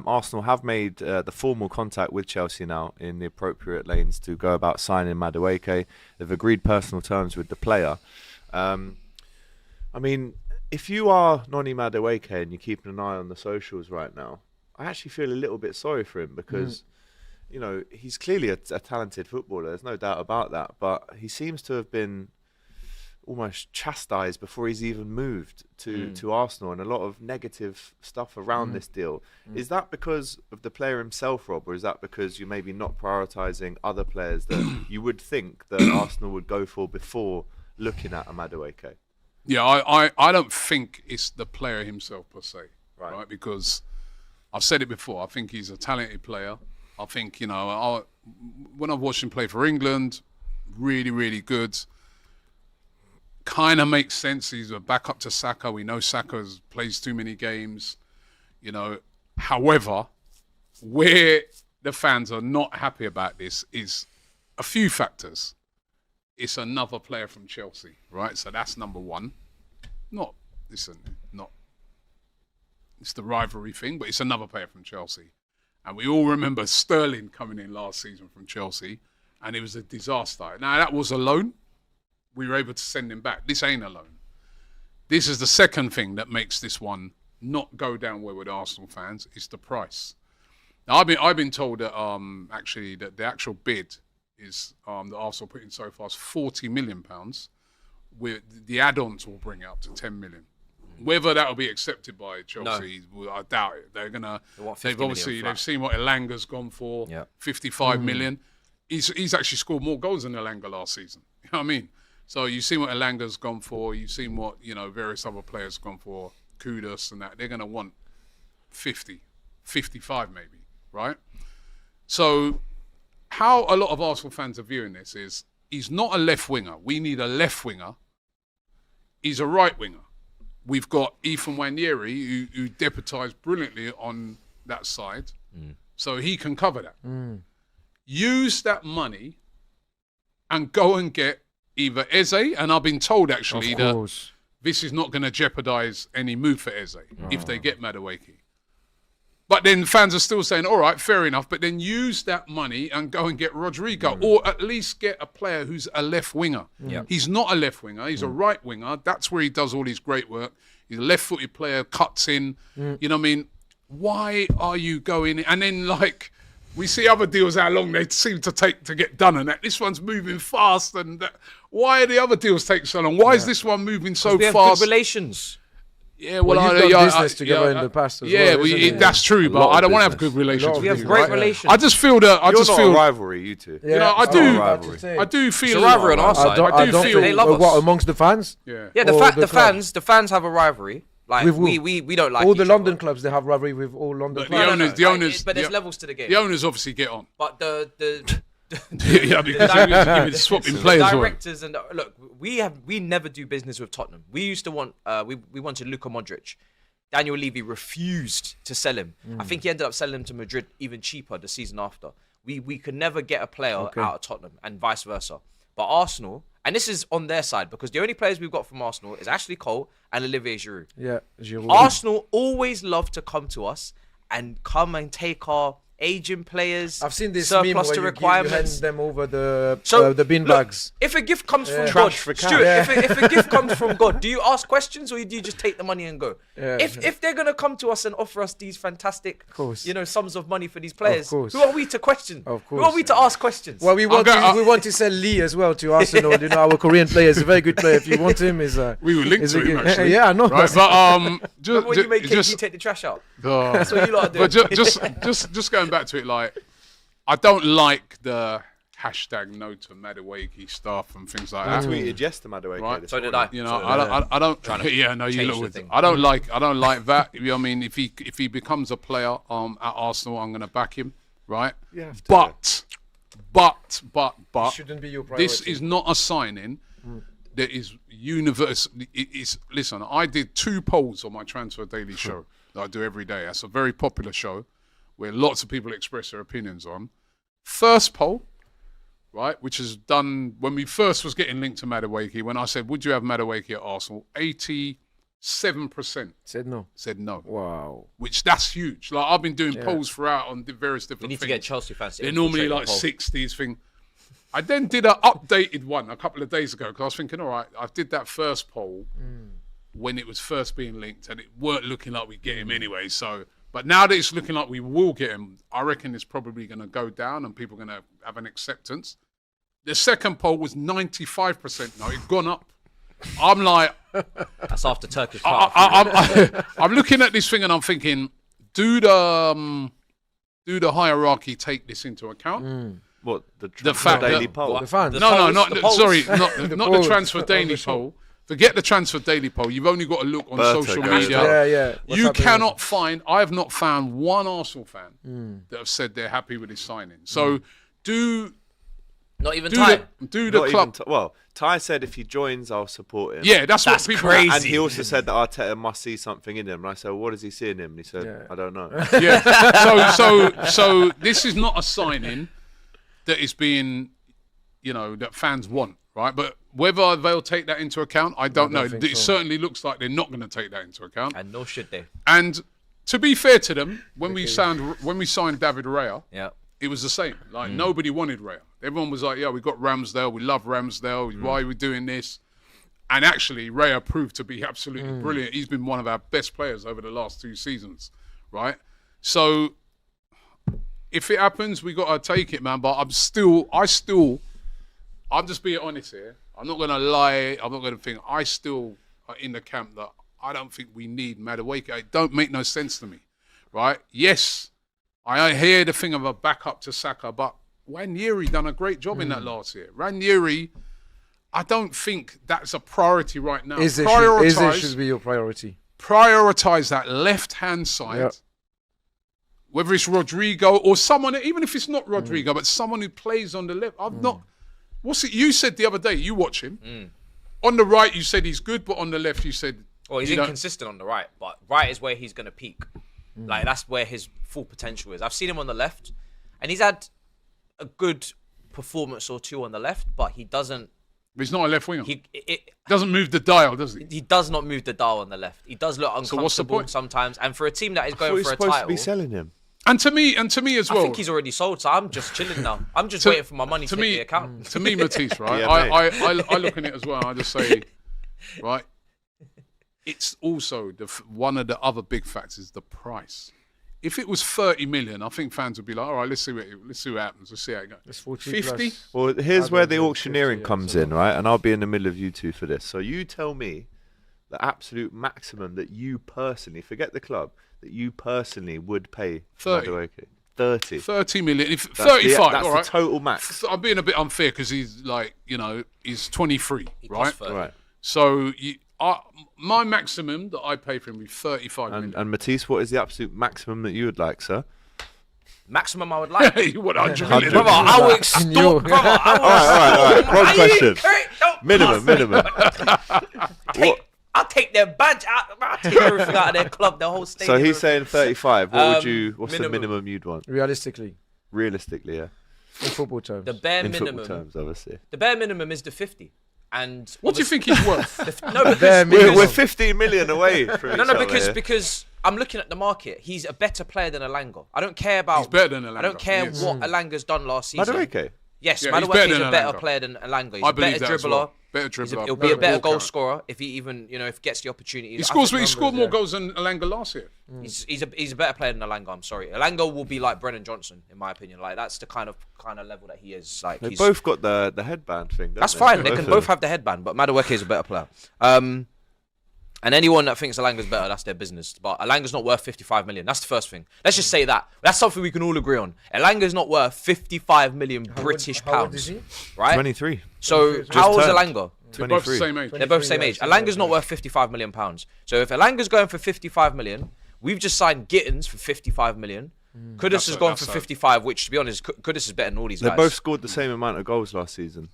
Arsenal have made the formal contact with Chelsea now in the appropriate lanes to go about signing Madueke. They've agreed personal terms with the player. I mean, if you are Noni Madueke and you're keeping an eye on the socials right now, I actually feel a little bit sorry for him because, you know, he's clearly a talented footballer. There's no doubt about that. But he seems to have been almost chastised before he's even moved to Arsenal, and a lot of negative stuff around this deal. Is that because of the player himself, Rob, or is that because you're maybe not prioritising other players that you would think that Arsenal would go for before looking at a Madueke? Yeah, I don't think it's the player himself per se, right? Because I've said it before. I think he's a talented player. I think, you know, when I've watched him play for England, really, really good. Kind of makes sense. He's a backup to Saka. We know Saka plays too many games, you know. However, where the fans are not happy about this is a few factors. It's another player from Chelsea, right? So that's number one. It's the rivalry thing, but it's another player from Chelsea. And we all remember Sterling coming in last season from Chelsea, and it was a disaster. Now, that was a loan. We were able to send him back. This ain't a loan. This is the second thing that makes this one not go down well with Arsenal fans. It's the price. Now, I've been told that actually that the actual bid is that Arsenal put in so far is £40 million. With the add-ons will bring it up to 10 million. Whether that will be accepted by Chelsea, I doubt it. They've seen what Elanga's gone for, 55 million. He's actually scored more goals than Elanga last season. You know what I mean? So you've seen what Elanga's gone for. You've seen what, you know, various other players have gone for, Kudus and that. They're going to want 50, 55 maybe, right? So how a lot of Arsenal fans are viewing this is he's not a left winger. We need a left winger. He's a right winger. We've got Ethan Wanieri, who deputised brilliantly on that side, so he can cover that. Use that money and go and get either Eze, and I've been told actually that this is not going to jeopardise any move for Eze if they get Madueke. But then fans are still saying, all right, fair enough, but then use that money and go and get Rodrigo, or at least get a player who's a left winger. He's not a left winger, he's a right winger. That's where he does all his great work. He's a left-footed player, cuts in. You know what I mean? Why are you going... And then, like, we see other deals how long they seem to take to get done and that. This one's moving fast and that. Why are the other deals take so long? Why is this one moving so fast? We have good relations. Yeah, well, you've done business together in the past as well. That's true, but I don't want to have good relations. We have great relations. I just feel that You're not a rivalry, you two. You know, I do feel it's a rivalry on our side. I do feel they love us. What, amongst the fans? Yeah, the fans have a rivalry. Like we don't like all the each London other. clubs. They have rivalry with all London But clubs. the owners, but there's levels to the game. The owners obviously get on. But the yeah, because they give me swapping players. The directors and look, we never do business with Tottenham. We used to want we wanted Luka Modric. Daniel Levy refused to sell him. I think he ended up selling him to Madrid even cheaper the season after. We could never get a player out of Tottenham and vice versa. But Arsenal, and this is on their side because the only players we've got from Arsenal is Ashley Cole and Olivier Giroud. Yeah, Giroud. Arsenal always love to come to us and take our aging players. I've seen this surplus meme where to you requirements. hand them over the bin bags. If a gift comes from God, Stuart, if a gift comes from God, do you ask questions or do you just take the money and go? If they're gonna come to us and offer us these fantastic, sums of money for these players, who are we to question? Who are we to ask questions? Well, we want to sell Lee as well to Arsenal. You know, our Korean player is a very good player. If you want him, we will link to him actually. Yeah, I know. Right, but when you make KG take the trash out, that's what you lot are doing. But just going back to it, like, I don't like the hashtag no to Madueke stuff and things like that. I tweeted yes to Madueke. Right. So did I. You know, I don't. Yeah, no, you look. I don't like that. You know, I mean, if he becomes a player at Arsenal, I'm going to back him, right? But shouldn't be your priority. This is not a signing that is universal. Listen, I did 2 polls on my Transfer Daily show that I do every day. That's a very popular show where lots of people express their opinions on. First poll, right, which is done when we first was getting linked to Madueke, when I said, would you have Madueke at Arsenal? 80% 7% Said no. said no. Wow. Which that's huge. Like I've been doing polls throughout on the various different We need to things. get Chelsea fans. to They're normally infiltrate like the poll. 60s thing. I then did an updated one a couple of days ago because I was thinking, all right, I did that first poll when it was first being linked and it weren't looking like we'd get him anyway. So, but now that it's looking like we will get him, I reckon it's probably going to go down and people are going to have an acceptance. The second poll was 95% no. It's gone up. I'm like, That's after Turkish. I'm looking at this thing and I'm thinking, do the hierarchy take this into account? What The fact daily that- poll? The fans. The No, polls, not the polls. sorry, not the polls. transfer daily Oh, the poll. Forget the transfer daily poll. You've only got to look on Berto social goes media. down. Yeah. What's You happening? cannot find. I have not found one Arsenal fan that have said they're happy with his signing. So do Not even do time. the Not club. even well, Ty said if he joins, I'll support him. Yeah, that's That's what people. crazy. And he also said that Arteta must see something in him. And I said, well, what does he see in him? And he said, Yeah. I don't know. Yeah. So this is not a signing that is being, that fans want, right? But whether they'll take that into account, I don't know. think It so. certainly looks like they're not going to take that into account. And no should they? And to be fair to them, when we signed David Raya, Yeah. it was the same. Like nobody wanted Raya. Everyone was like, "Yeah, we got Ramsdale. We love Ramsdale. Why are we doing this?" And actually, Raya proved to be absolutely brilliant. He's been one of our best players over the last 2 seasons, right? So, if it happens, we got to take it, man. But I'm just being honest here. I'm not going to lie. I'm not going to think. I still are in the camp that I don't think we need Madueke. It don't make no sense to me, right? Yes, I hear the thing of a backup to Saka, but Ranieri done a great job in that last year. Ranieri, I don't think that's a priority right now. Is it should be your priority? Prioritize that left-hand side. Yep. Whether it's Rodrigo or someone, even if it's not Rodrigo, but someone who plays on the left. I've not. What's it? You said the other day. You watch him. On the right, you said he's good, but on the left, you said. Well, he's you don't- inconsistent on the right, but right is where he's going to peak. Like, that's where his full potential is. I've seen him on the left, and he's had a good performance or two on the left, but he doesn't. He's not a left winger. He It, doesn't move the dial, does he? he does not move the dial on the left. He does look what's the uncomfortable point? sometimes, and for a team that is I thought going he's for a supposed to title, be selling him. And to me as well. I think he's already sold. So I'm just chilling now. I'm just waiting for my money to hit the account. To me, Matisse, right? Yeah, I look at it as well. And I just say, right. It's also one of the other big factors is the price. If it was 30 million, I think fans would be like, all right, let's see what happens. Let's see how it goes. It's 40 50? plus. Well, here's I'd where rather the do auctioneering 50, comes in, right? And I'll be in the middle of you two for this. So you tell me the absolute maximum that you personally, forget the club, that you personally would pay 30. Madueke. 30. 30 million. If That's 35, that's all right. the total max. I'm being a bit unfair because he's like, he's 23, He right? costs 30. Right. So my maximum that I pay for him would be 35 million. And Matisse, what is the absolute maximum that you would like, sir? Maximum I would like. You want 100 100. million? Brother, I will You. extort. Brother, I will. All right. Wrong Are question. you crazy? Don't Minimum. What? I'll take their badge out. I'll take everything out of their club, their whole stadium. So he's saying 35. What would you? What's the minimum. minimum you'd want? Realistically, Realistically, yeah. in football terms. the bare In minimum. football terms, obviously. The bare minimum is the 50. And What do you think he's worth? No, bare because, minimum. We're 15 million away from no, each other because here. because I'm looking at the market. He's a better player than Alanga. I don't care about. He's better than I don't Alanga, care yes. what Alanga's done last season. Madueke. Yes, Yeah, he's Madueke better is than a better Alanga. player than Alanga. He's I a believe better that as dribbler. well. Better dribbler. He'll be a better ball goal carrier. scorer if he even, if he gets the opportunity. He scored more goals than Alanga last year. He's a better player than Alanga. I'm sorry. Alanga will be like Brennan Johnson, in my opinion. Like that's the kind of level that he is. Like They he's, both got the headband thing. Don't that's they? fine. They can of both them. have the headband, but Madueke is a better player. And anyone that thinks Alanga's better, that's their business. But Alanga's not worth 55 million. That's the first thing. Let's just say that. That's something we can all agree on. Alanga's not worth 55 million British How old pounds. is he? Right? 23. So Just how old is turned. Alanga? They're both the 23. same age. They're both the same 23, age. yeah, Alanga's same not age. worth 55 million pounds. So if Alanga's going for 55 million, we've just signed Gittins for 55 million. Kudus has gone for 55, which to be honest, Kudus is better than all these They guys. both scored the same amount of goals last season.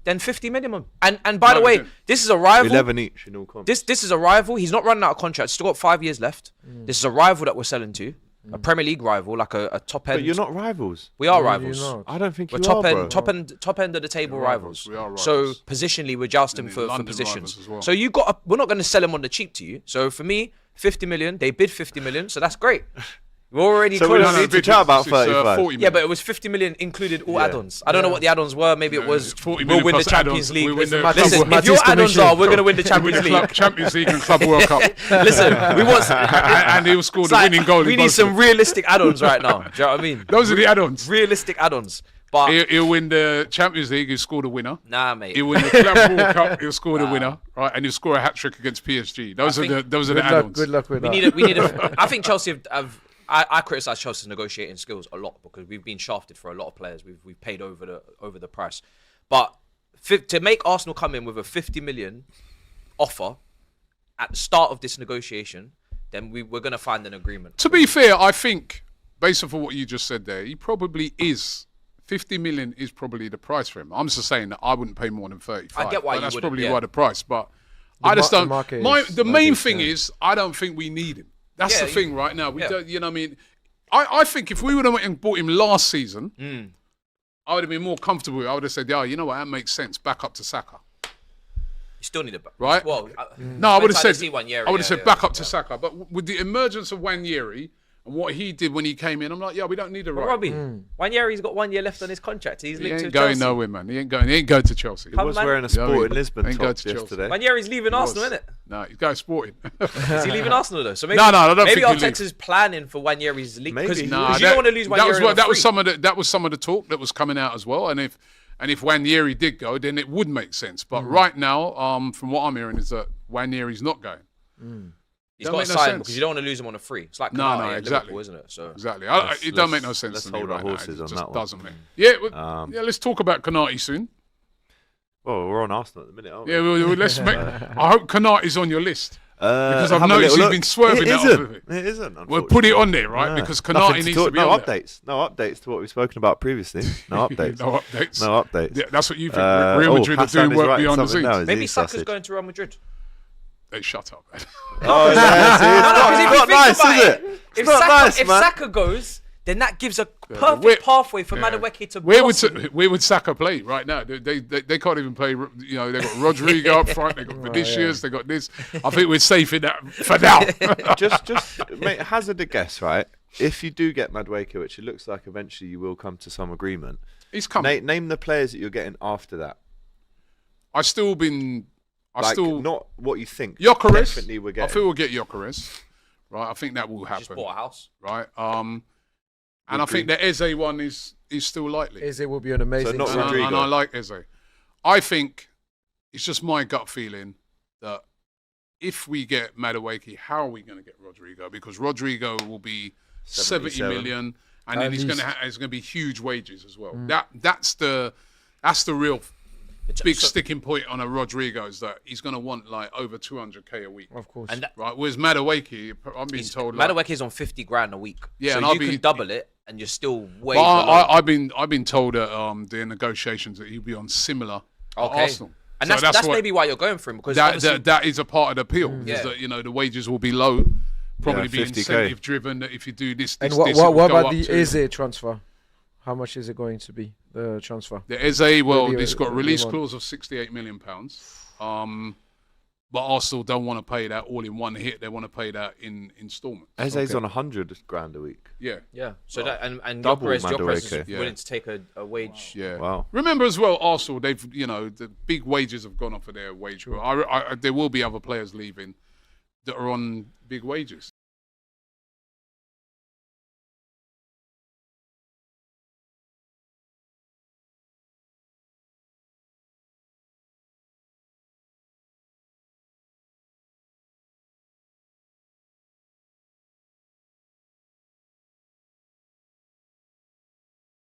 Then 50 minimum. And by the No, way, they didn't. this is a rival. 11 each in all comps. This is a rival. He's not running out of contract. He's still got 5 years left. This is a rival that we're selling to. a Premier League rival, like a top end. But you're not rivals. We are No, rivals. you're not. I don't think We're you top are, end, bro. top end of the table We're rivals. rivals. We are So rivals. positionally, we're jousting And for in London positions. rivals as well. So we're not going to sell them on the cheap to you. So for me, 50 million. They bid 50 million, so that's great. We're already So we close. don't need to chat about 35. 40 Yeah, but it was 50 million included all Yeah. add-ons. I don't know what the add-ons were. Maybe it was 40 we'll million win the plus Champions add-ons. League. We win the Listen, Club if your Matisse add-ons commission. are, we're going to win the Win Champions the League. Club Champions League and Club World Cup. Listen, we want. and he'll score the Like, winning goal. in we need both some of them. realistic add-ons right now. Do you know what I mean? Those are the add-ons. Realistic add-ons. But He'll win the Champions League. He'll score the winner. nah, mate. He'll win the Club World Cup. He'll score the winner, right? And he'll score a hat trick against PSG. Those are the Good add-ons. luck with We that. need a. I think Chelsea have. I criticise Chelsea's negotiating skills a lot because we've been shafted for a lot of players. We've paid over the price, but to make Arsenal come in with a 50 million offer at the start of this negotiation, then we're going to find an agreement. To be fair, I think based off of what you just said there, he probably is. 50 million is probably the price for him. I'm just saying that I wouldn't pay more than 35. I get why but you that's wouldn't, probably yeah. why the price. But I just the don't. market is The like main this, thing yeah. is I don't think we need him. That's Yeah, the thing right now. We yeah. don't. You know what I mean? I think if we would have went and bought him last season, I would have been more comfortable. I would have said, "Yeah, you know what? That makes sense. Back up to Saka." You still need a Right? Well, No, I would have said. Wannieri, I would have said back up to Saka. But with the emergence of Wannieri and what he did when he came in, I'm like, yeah, we don't need a right. Robbie, Wannieri's got 1 year left on his contract. He's He linked to ain't going Chelsea. nowhere, man. He ain't going to Chelsea. He was man. wearing a You know what I Sport in mean? Lisbon Ain't go top to Chelsea. yesterday. Wannieri's leaving Arsenal, isn't it? No, he's going sporting. Is he leaving Arsenal though? So maybe, No, I don't maybe think he'll Arteta's planning for Wannieri's league Maybe. because you Nah, don't want to lose Wannieri. that was some of the talk that was coming out as well. And if Wannieri did go, then it would make sense. But right now, from what I'm hearing, is that Wannieri's not going. He's Don't got to make no sign sense. because you don't want to lose him on a free. It's like No, Konate at exactly. Liverpool, isn't it? So Exactly. Let's- It don't make let's- no sense let's to me hold our right now. horses It on just that one. doesn't make. Yeah, let's talk about Konate soon. Well, we're on Arsenal at the minute, aren't we? Yeah, let's make. I hope Konate's on your list. Because I've have a noticed little you've look. been swerving It that isn't. off of it. It isn't. We'll put it on unfortunately. there, right? Yeah. Because Nothing Konate needs to be no on there. updates. No updates to what we've spoken about previously. No updates. No updates. No updates. Yeah, that's what you think. Real Madrid are Hassan doing is work writing behind the something scenes. now, is maybe he, Saka's sausage? going to Real Madrid. Hey, shut up, man. Oh, yeah, see, it's Because if you not think nice, about is it? If It's not Saka, nice, if man. Saka goes, then that gives a where- perfect pathway for Yeah. Madueke to Where blossom. would Saka play right now? They can't even play. You know, they got Rodrigo up front. They got Vinicius. They got this. I think we're safe in that for now. just mate, hazard a guess, right? If you do get Madueke, which it looks like eventually you will come to some agreement, He's coming. name the players that you're getting after that. I Like, still not what you think. Gyökeres. Definitely we're I getting. feel we'll get Gyökeres. Right. I think that will Just happen. bought a house. Right. And I think the Eze one is still likely. Eze will be an amazing not signing. Rodrigo. And I like Eze. I think it's just my gut feeling that if we get Madueke, how are we going to get Rodrigo? Because Rodrigo will be 70 77. million, and At then it's least. going to be huge wages as well. That's the real big So- sticking point on a Rodrigo is that he's going to want like over 200k a week. Of course. And that, Right. Whereas Madueke, I'm being told like, Madueke is on 50 grand a week. Yeah, so and I'll you be- can double it, and you're still way. But below. I've been told that the negotiations that he'll be on similar at Okay. Arsenal. And So that's what- maybe why you're going for him because obviously- that is a part of the appeal. Yeah. Is that the wages will be low, probably Yeah, be 50K. incentive driven. That if you do this, And this, what this, it will what go about up the to- Eze transfer? How much is it going to be, the transfer? The Eze, well, Maybe it's got a a release one. clause of £68 million. But Arsenal don't want to pay that all in one hit. They want to pay that in instalments. Eze's Okay. on 100 grand a week. Yeah. Yeah. So that and Double Gyökeres is Madueke. Yeah. willing to take a wage. Yeah. Wow. Remember as well, Arsenal, they've, the big wages have gone off of their wage. But there will be other players leaving that are on big wages.